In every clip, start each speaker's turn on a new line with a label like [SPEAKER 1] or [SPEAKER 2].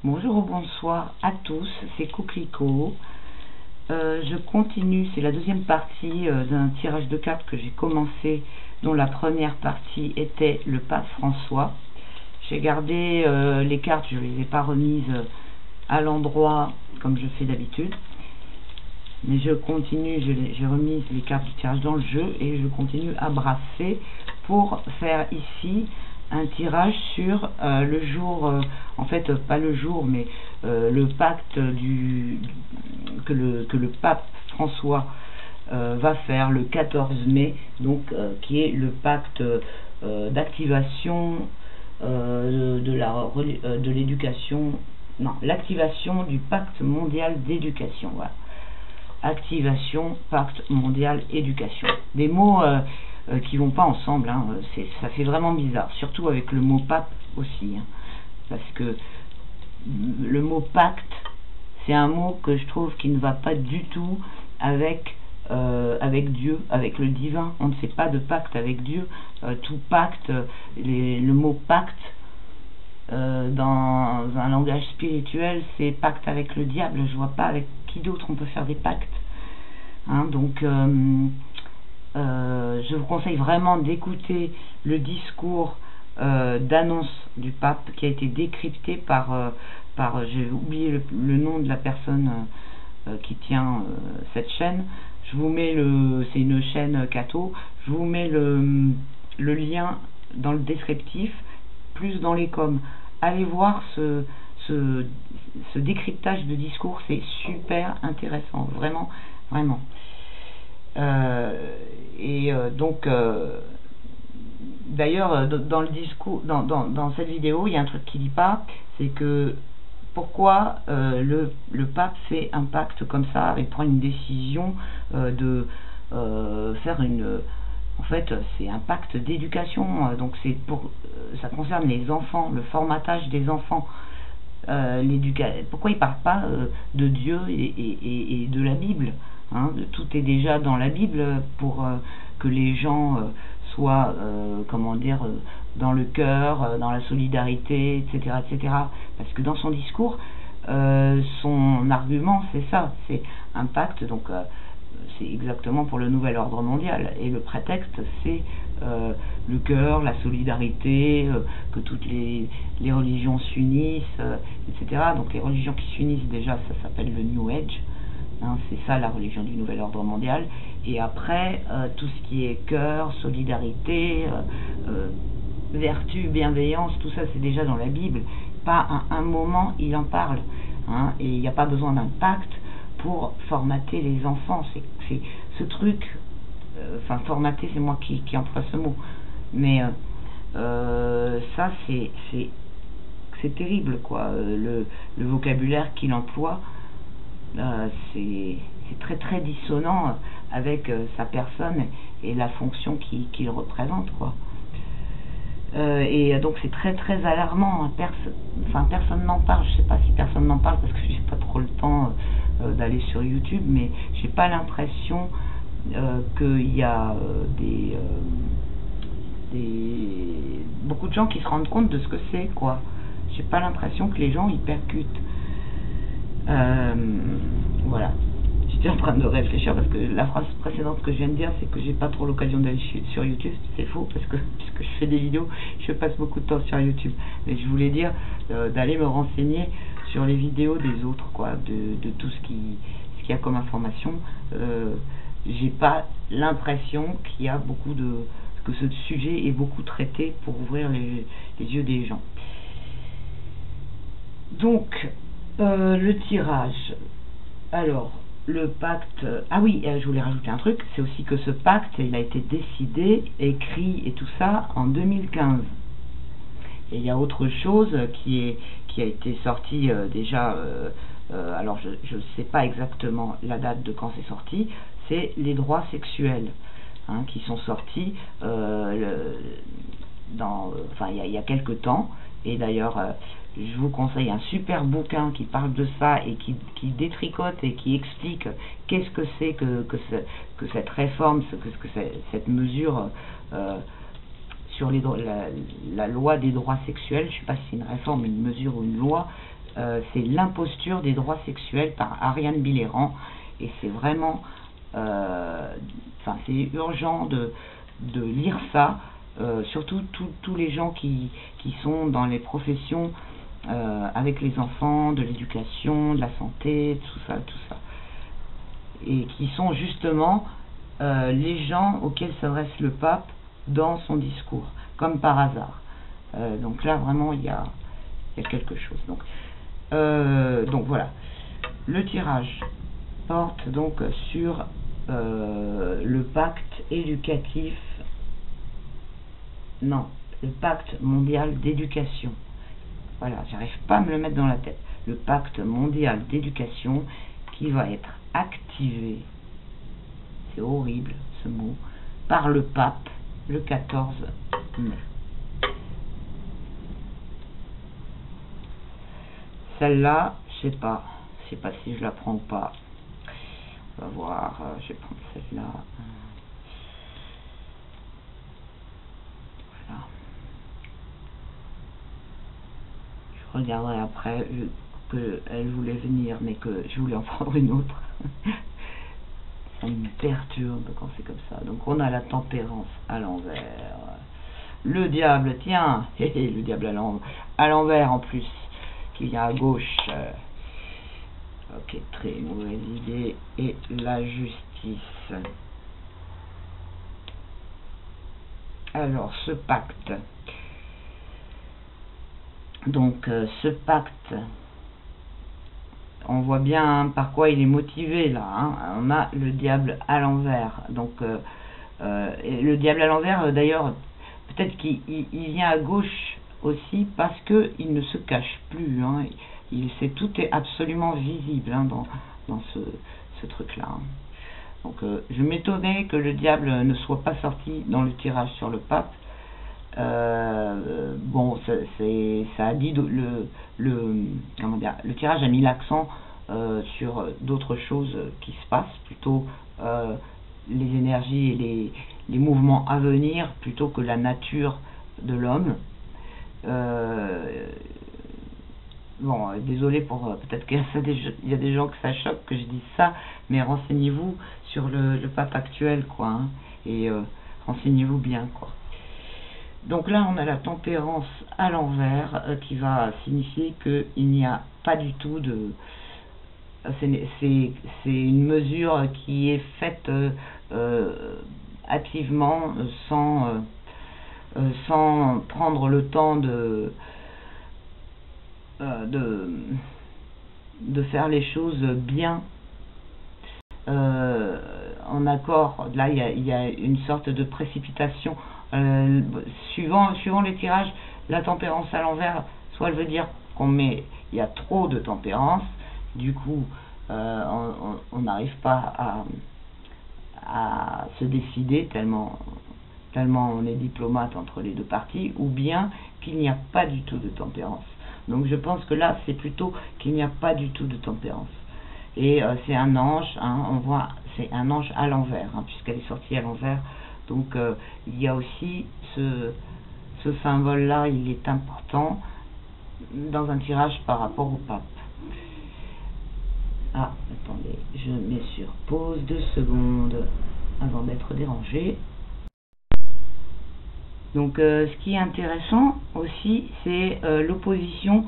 [SPEAKER 1] Bonjour ou bonsoir à tous, c'est Coquelicot. Je continue, c'est la deuxième partie d'un tirage de cartes que j'ai commencé, dont la première partie était le pape François. J'ai gardé les cartes, je ne les ai pas remises à l'endroit comme je fais d'habitude. Mais je continue, j'ai remis les cartes du tirage dans le jeu et je continue à brasser pour faire ici un tirage sur le jour, en fait pas le jour, mais le pacte que le pape François va faire le 14 mai, donc qui est le pacte d'activation de l'éducation, non, l'activation du pacte mondial d'éducation, voilà. Activation, pacte mondial, éducation. Des mots qui vont pas ensemble, hein. Ça fait vraiment bizarre, surtout avec le mot pape aussi, hein. Parce que le mot pacte, c'est un mot que je trouve qui ne va pas du tout avec Dieu, avec le divin. On ne fait pas de pacte avec Dieu. Tout pacte, le mot pacte, dans un langage spirituel, c'est pacte avec le diable. Je vois pas avec qui d'autre on peut faire des pactes, hein. Donc je vous conseille vraiment d'écouter le discours d'annonce du pape qui a été décrypté par j'ai oublié le nom de la personne qui tient cette chaîne. Je vous mets c'est une chaîne catho, je vous mets le lien dans le descriptif, plus dans les coms. Allez voir ce décryptage de discours, c'est super intéressant, vraiment, vraiment. Donc d'ailleurs, dans le discours, dans cette vidéo, il y a un truc qui dit pas, c'est que pourquoi le pape fait un pacte comme ça et prend une décision de faire en fait, c'est un pacte d'éducation, donc ça concerne les enfants, le formatage des enfants. Pourquoi il ne parle pas de Dieu et de la Bible, hein? Tout est déjà dans la Bible pour que les gens soient, comment dire, dans le cœur, dans la solidarité, etc., etc. Parce que dans son discours, son argument, c'est ça, c'est un pacte, donc c'est exactement pour le nouvel ordre mondial, et le prétexte c'est le cœur, la solidarité, que toutes les religions s'unissent, etc. Donc les religions qui s'unissent, déjà ça s'appelle le New Age, hein, c'est ça la religion du nouvel ordre mondial. Et après tout ce qui est cœur, solidarité, vertu, bienveillance, tout ça c'est déjà dans la Bible. Pas à un moment il en parle, hein, et il n'y a pas besoin d'un pacte pour formater les enfants. C'est ce truc, enfin formater, c'est moi qui emploie ce mot, mais ça c'est terrible, quoi. Le vocabulaire qu'il emploie, c'est très très dissonant avec sa personne et la fonction qu'il représente, quoi. Et donc c'est très très alarmant, personne n'en parle. Je sais pas si personne n'en parle parce que j'ai pas trop le temps d'aller sur YouTube, mais j'ai pas l'impression qu'il y a beaucoup de gens qui se rendent compte de ce que c'est, quoi. J'ai pas l'impression que les gens y percutent. Voilà. J'étais en train de réfléchir parce que la phrase précédente que je viens de dire, c'est que j'ai pas trop l'occasion d'aller sur YouTube. C'est faux parce que puisque je fais des vidéos, je passe beaucoup de temps sur YouTube. Mais je voulais dire d'aller me renseigner sur les vidéos des autres, quoi, de tout ce qu'il y a comme information. J'ai pas l'impression qu'il y a que ce sujet est beaucoup traité pour ouvrir les yeux des gens. Donc le tirage. Alors, le pacte, ah oui, je voulais rajouter un truc, c'est aussi que ce pacte, il a été décidé, écrit et tout ça en 2015. Et il y a autre chose qui a été sorti déjà, alors je ne sais pas exactement la date de quand c'est sorti, c'est les droits sexuels, hein, qui sont sortis il y a quelques temps. Et d'ailleurs, je vous conseille un super bouquin qui parle de ça et qui détricote et qui explique qu'est-ce que c'est que cette réforme, que cette mesure sur la loi des droits sexuels. Je ne sais pas si c'est une réforme, une mesure ou une loi, c'est L'imposture des droits sexuels par Ariane Billéran, et c'est vraiment, c'est urgent de lire ça, surtout tous les gens qui sont dans les professions avec les enfants, de l'éducation, de la santé, tout ça, et qui sont justement les gens auxquels s'adresse le pape dans son discours, comme par hasard. Donc là, vraiment, il y a quelque chose. Donc voilà. Le tirage porte donc sur le pacte éducatif, non, le pacte mondial d'éducation. Voilà, j'arrive pas à me le mettre dans la tête. Le pacte mondial d'éducation qui va être activé, c'est horrible ce mot, par le pape le 14 mai. Celle-là, je sais pas si je la prends ou pas. On va voir, je vais prendre celle-là. Voilà. Je regarderai après, vu qu'elle voulait venir, mais que je voulais en prendre une autre. Ça me perturbe quand c'est comme ça. Donc on a la tempérance à l'envers. Le diable, tiens, le diable à l'envers en plus, qui vient à gauche. Ok, très mauvaise idée. Et la justice. Alors, ce pacte. Donc, ce pacte, on voit bien par quoi il est motivé là. Hein. On a le diable à l'envers. Donc, et le diable à l'envers, d'ailleurs, peut-être qu'il vient à gauche aussi parce qu'il ne se cache plus. Hein. Tout est absolument visible hein, dans ce truc-là. Hein. Donc, je m'étonnais que le diable ne soit pas sorti dans le tirage sur le pape. Bon, ça a dit comment dire, le tirage a mis l'accent sur d'autres choses qui se passent, plutôt les énergies et les mouvements à venir plutôt que la nature de l'homme. Bon, désolé pour peut-être qu'il y a des gens que ça choque que je dise ça, mais renseignez-vous sur le pape actuel, quoi, hein, et renseignez-vous bien, quoi. Donc là, on a la tempérance à l'envers qui va signifier qu'il n'y a pas du tout de... C'est une mesure qui est faite hâtivement, sans prendre le temps de faire les choses bien, en accord. Là, il y a une sorte de précipitation. Suivant les tirages, la tempérance à l'envers, soit elle veut dire il y a trop de tempérance, du coup on n'arrive pas à se décider tellement on est diplomate entre les deux parties, ou bien qu'il n'y a pas du tout de tempérance. Donc je pense que là c'est plutôt qu'il n'y a pas du tout de tempérance. Et c'est un ange, hein, on voit, c'est un ange à l'envers, hein, puisqu'elle est sortie à l'envers. Donc il y a aussi ce symbole-là, il est important dans un tirage par rapport au pape. Ah, attendez, je mets sur pause 2 secondes avant d'être dérangé. Donc ce qui est intéressant aussi, c'est l'opposition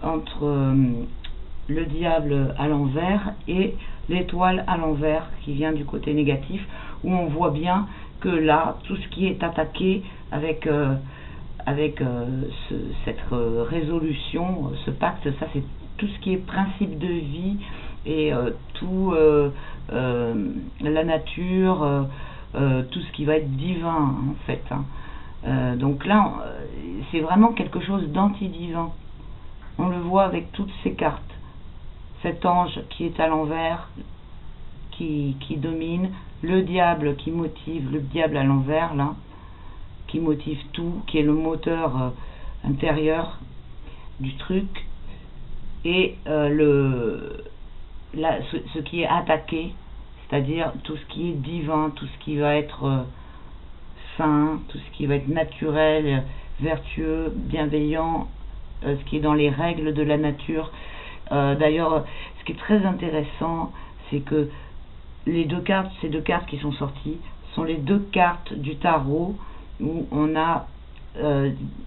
[SPEAKER 1] entre le diable à l'envers et l'étoile à l'envers qui vient du côté négatif, où on voit bien que là, tout ce qui est attaqué avec cette résolution, ce pacte, ça c'est tout ce qui est principe de vie et tout la nature, tout ce qui va être divin en fait. Hein. Donc là, c'est vraiment quelque chose d'anti-divin. On le voit avec toutes ces cartes. Cet ange qui est à l'envers, qui domine, le diable qui motive, le diable à l'envers là, qui motive tout, qui est le moteur intérieur du truc, et ce qui est attaqué, c'est-à-dire tout ce qui est divin, tout ce qui va être saint, tout ce qui va être naturel, vertueux, bienveillant, ce qui est dans les règles de la nature. D'ailleurs, ce qui est très intéressant, c'est que ces deux cartes qui sont sorties, sont les deux cartes du tarot où on a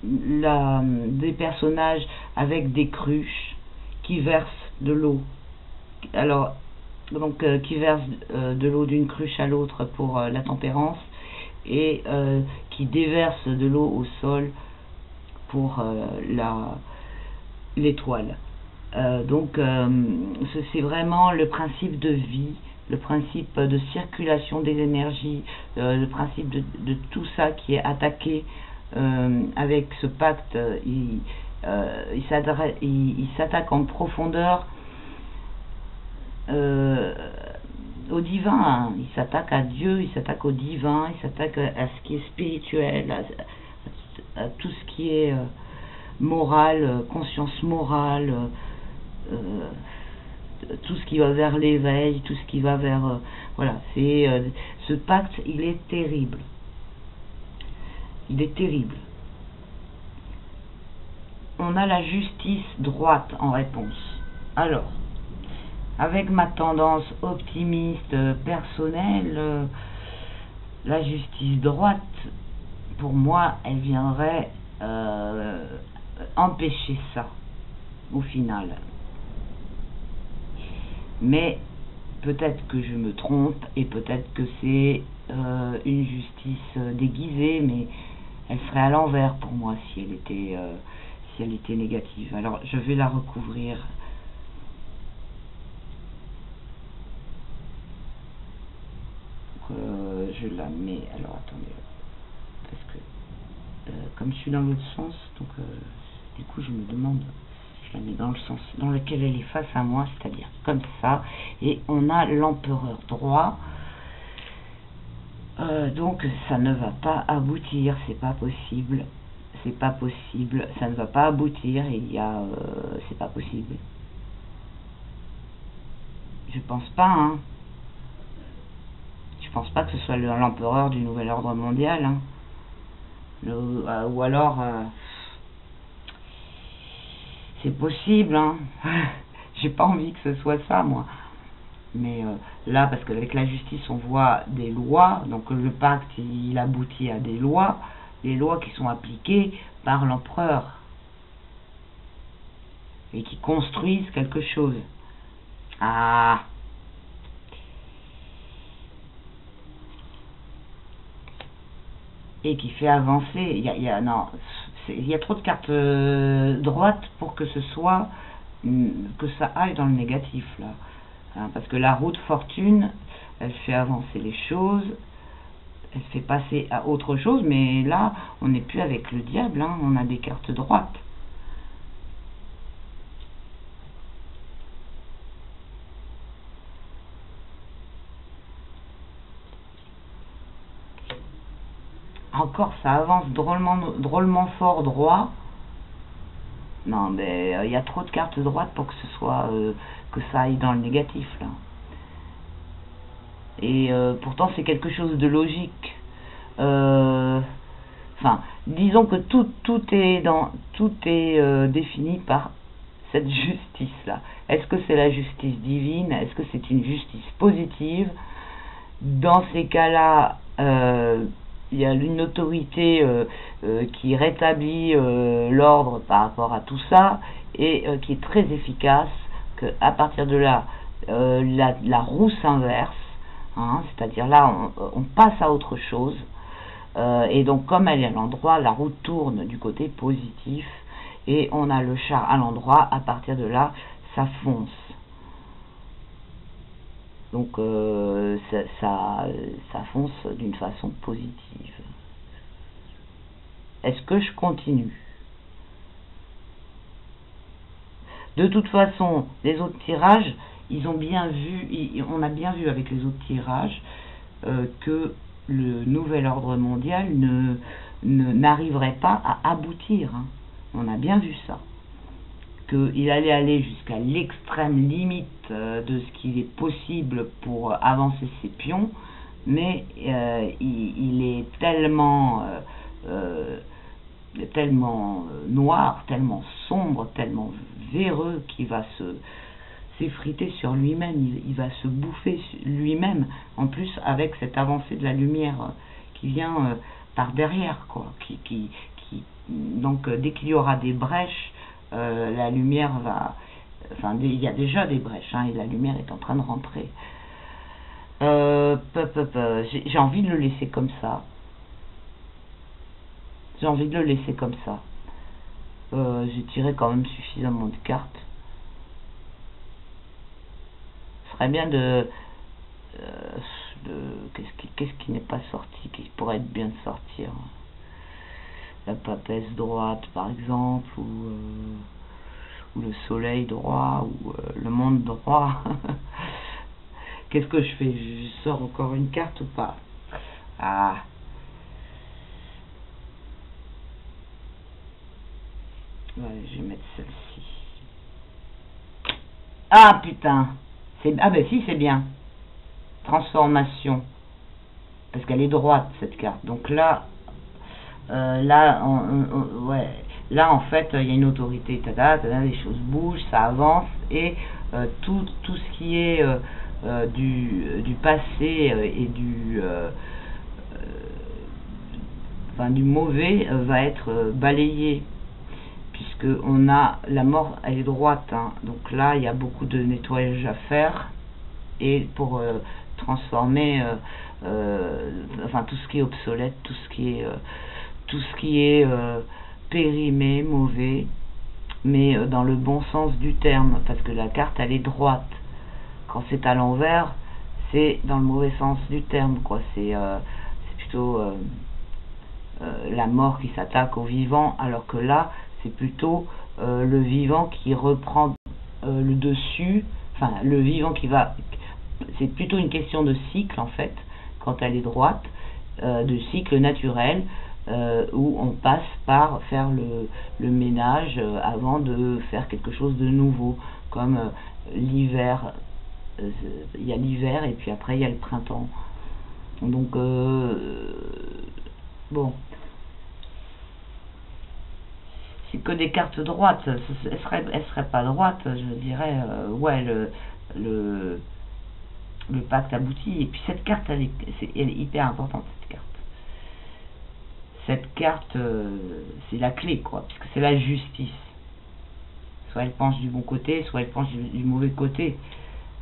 [SPEAKER 1] des personnages avec des cruches qui versent de l'eau. Alors, donc, qui versent de l'eau d'une cruche à l'autre pour la tempérance, et qui déversent de l'eau au sol pour l'étoile. Donc, c'est vraiment le principe de vie, le principe de circulation des énergies, le principe de tout ça qui est attaqué avec ce pacte. Il s'attaque en profondeur au divin, hein. Il s'attaque à Dieu, il s'attaque au divin, il s'attaque à ce qui est spirituel, à tout ce qui est morale, conscience morale, tout ce qui va vers l'éveil, tout ce qui va vers voilà, c'est ce pacte, il est terrible. Il est terrible. On a la justice droite en réponse. Alors, avec ma tendance optimiste personnelle, la justice droite, pour moi, elle viendrait empêcher ça, au final. Mais peut-être que je me trompe, et peut-être que c'est une justice déguisée, mais elle serait à l'envers pour moi si elle était négative. Alors je vais la recouvrir. Je la mets, alors attendez, parce que comme je suis dans l'autre sens, donc du coup je me demande si je la mets dans le sens dans lequel elle est face à moi, c'est-à-dire comme ça, et on a l'empereur droit. Donc ça ne va pas aboutir, c'est pas possible, ça ne va pas aboutir, c'est pas possible. Je pense pas, hein. Je pense pas que ce soit l'empereur du nouvel ordre mondial, hein. Ou alors c'est possible, hein. J'ai pas envie que ce soit ça, moi. Mais là, parce qu'avec la justice, on voit des lois, donc le pacte, il aboutit à des lois, les lois qui sont appliquées par l'empereur et qui construisent quelque chose. Ah, et qui fait avancer. Il y a trop de cartes droites pour que ce soit que ça aille dans le négatif là. Hein, parce que la roue de fortune, elle fait avancer les choses, elle fait passer à autre chose, mais là, on n'est plus avec le diable, hein, on a des cartes droites. Encore, ça avance drôlement fort droit. Non, mais il y a trop de cartes droites pour que ce soit que ça aille dans le négatif là. Et pourtant c'est quelque chose de logique. Enfin, disons que tout est défini par cette justice là. Est-ce que c'est la justice divine? Est-ce que c'est une justice positive? Dans ces cas-là, il y a une autorité qui rétablit l'ordre par rapport à tout ça, et qui est très efficace, que à partir de là, la roue s'inverse, hein, c'est-à-dire là on passe à autre chose, et donc comme elle est à l'endroit, la roue tourne du côté positif, et on a le char à l'endroit, à partir de là, ça fonce. Donc ça fonce d'une façon positive. Est-ce que je continue? De toute façon, les autres tirages, ils ont bien vu, on a bien vu avec les autres tirages que le nouvel ordre mondial n'arriverait pas à aboutir, hein. On a bien vu ça. Qu'il allait aller jusqu'à l'extrême limite de ce qu'il est possible pour avancer ses pions, mais il est tellement tellement noir, tellement sombre, tellement véreux qu'il va s'effriter sur lui-même, il va se bouffer lui-même, en plus avec cette avancée de la lumière qui vient par derrière, quoi, donc dès qu'il y aura des brèches, la lumière va, enfin il y a déjà des brèches, hein, et la lumière est en train de rentrer. J'ai envie de le laisser comme ça. J'ai envie de le laisser comme ça. J'ai tiré quand même suffisamment de cartes. Ce serait bien qu'est-ce qui n'est pas sorti, qui pourrait être bien de sortir. La papesse droite, par exemple, ou le soleil droit, ou le monde droit. Qu'est-ce que je fais? Je sors encore une carte ou pas? Ah. Ouais, je vais mettre celle-ci. Ah putain. Ah ben si, c'est bien. Transformation. Parce qu'elle est droite, cette carte. Donc là, ouais. Là, en fait, il y a une autorité. Les choses bougent, ça avance. Et tout ce qui est du passé et du mauvais va être balayé. Puisque on a la mort, elle est droite, hein. Donc là il y a beaucoup de nettoyage à faire et pour transformer tout ce qui est obsolète, tout ce qui est périmé, mauvais, mais dans le bon sens du terme, parce que la carte elle est droite. Quand c'est à l'envers, c'est dans le mauvais sens du terme, quoi. C'est plutôt la mort qui s'attaque au vivant, alors que là c'est plutôt le vivant qui reprend le dessus, enfin le vivant qui va, c'est plutôt une question de cycle en fait, quand elle est droite, de cycle naturel, où on passe par faire le ménage avant de faire quelque chose de nouveau, comme l'hiver, il y a l'hiver et puis après il y a le printemps, donc bon. C'est que des cartes droites, elle serait pas droite, je dirais, ouais, le pacte aboutit. Et puis cette carte, elle est hyper importante, cette carte. Cette carte, c'est la clé, quoi, puisque c'est la justice. Soit elle penche du bon côté, soit elle penche du mauvais côté.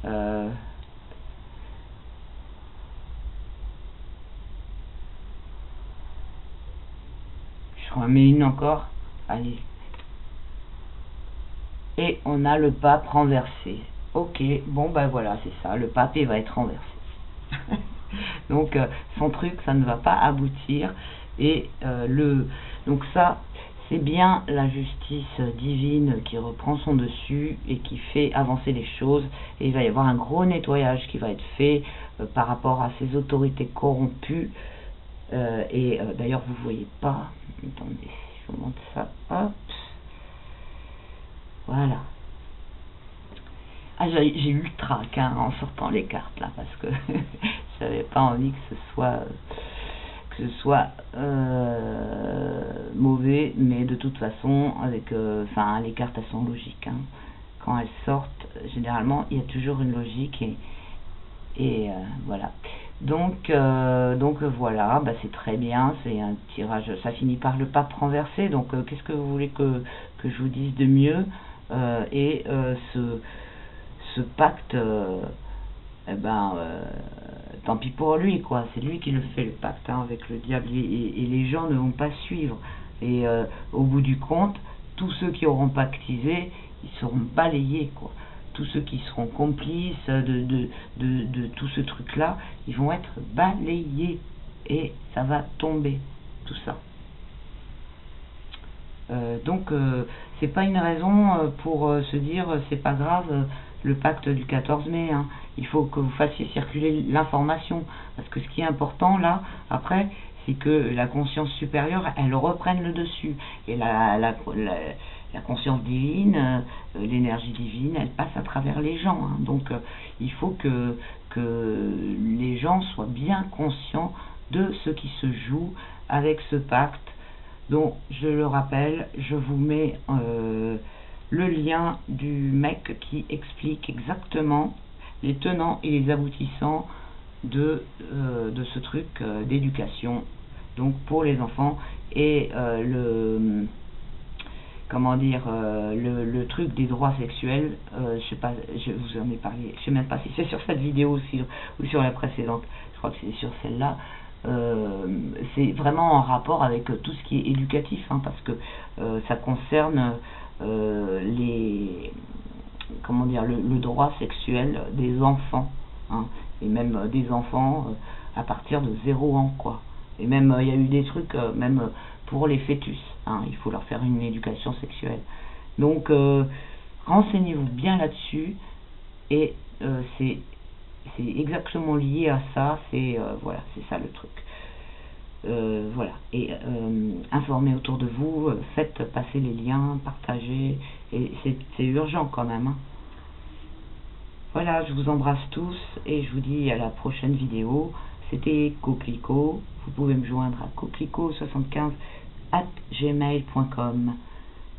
[SPEAKER 1] Je en mets une encore. Allez. Et on a le pape renversé. Ok, bon ben voilà, c'est ça, le pape il va être renversé. Donc son truc, ça ne va pas aboutir. Et donc ça, c'est bien la justice divine qui reprend son dessus et qui fait avancer les choses. Et il va y avoir un gros nettoyage qui va être fait par rapport à ces autorités corrompues. D'ailleurs, vous voyez pas. Attendez, je vous montre ça. Hop. Voilà. Ah, j'ai eu le trac en sortant les cartes là, parce que j'avais pas envie que ce soit mauvais, mais de toute façon, avec, les cartes elles sont logiques. Hein. Quand elles sortent, généralement, il y a toujours une logique et voilà. Donc voilà, bah c'est très bien, c'est un tirage, ça finit par le pape renversé. Donc qu'est-ce que vous voulez que je vous dise de mieux? Ce pacte, tant pis pour lui, quoi. C'est lui qui le fait, le pacte, hein, avec le diable, et les gens ne vont pas suivre. Et au bout du compte, tous ceux qui auront pactisé, ils seront balayés, quoi. Tous ceux qui seront complices de tout ce truc-là, ils vont être balayés. Et ça va tomber, tout ça. Donc c'est pas une raison pour se dire c'est pas grave le pacte du 14 mai, hein. Il faut que vous fassiez circuler l'information, parce que ce qui est important là après, c'est que la conscience supérieure elle reprenne le dessus, et la conscience divine, l'énergie divine, elle passe à travers les gens, hein. Donc il faut que les gens soient bien conscients de ce qui se joue avec ce pacte Donc je le rappelle, je vous mets le lien du mec qui explique exactement les tenants et les aboutissants de ce truc d'éducation, donc pour les enfants, et comment dire, le truc des droits sexuels. Je sais pas, je vous en ai parlé, je sais même pas si c'est sur cette vidéo aussi ou sur la précédente, je crois que c'est sur celle-là. C'est vraiment en rapport avec tout ce qui est éducatif, hein, parce que ça concerne comment dire, le droit sexuel des enfants, hein, et même des enfants à partir de 0 ans, quoi. Et même il y a eu des trucs même pour les fœtus, hein, il faut leur faire une éducation sexuelle. Donc renseignez-vous bien là-dessus, et c'est exactement lié à ça. C'est voilà, c'est ça le truc. Voilà, et informez autour de vous, faites passer les liens, partagez, et c'est urgent quand même, hein. Voilà, je vous embrasse tous et je vous dis à la prochaine vidéo. C'était Coquelicot, vous pouvez me joindre à coquelicot75@gmail.com.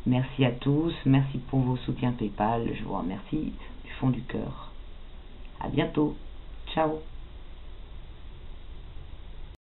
[SPEAKER 1] Merci à tous, merci pour vos soutiens PayPal, je vous remercie du fond du cœur. À bientôt, ciao.